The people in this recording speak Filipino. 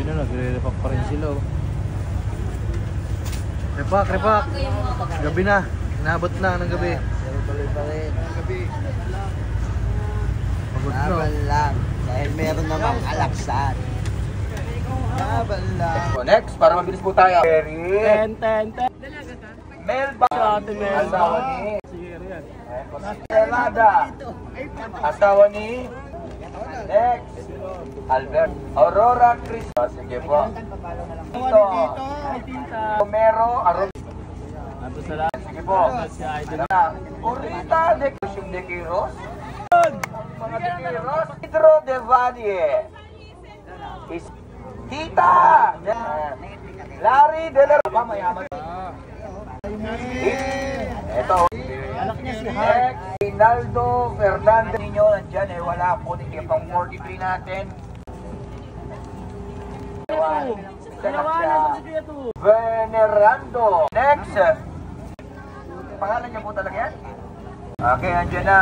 Ayun na, nagre-repack pa rin sila oh. Repack, repack. Gabi na. Inabot na ng gabi. Pero tuloy pa rin. Gabi. Pagod na. Laban lang. Dahil meron namang alaksan. Laban lang. So next, para mabilis po tayo. Perry. 10. Melba. Ate Melba. Asawa ni. Sige, yan. Estelada. Asawa ni. Next. Albert. Aurora Chris. Sige po. Dito. Romero. Ato sa lahat. Sige po. Si Idol. Urita de Quiros. Mga de Quiros. Pedro de Valle. Tita. Larry de la Mayaman. Ito. Anak niya si Hart. Rinaldo Fernandez. Ninyo nandyan eh. Wala po. Hindi pang 43 natin. Dalawa na sa Kuya to. Venerando. Next. Pangalan niya po talaga yan? Okay, andyan na.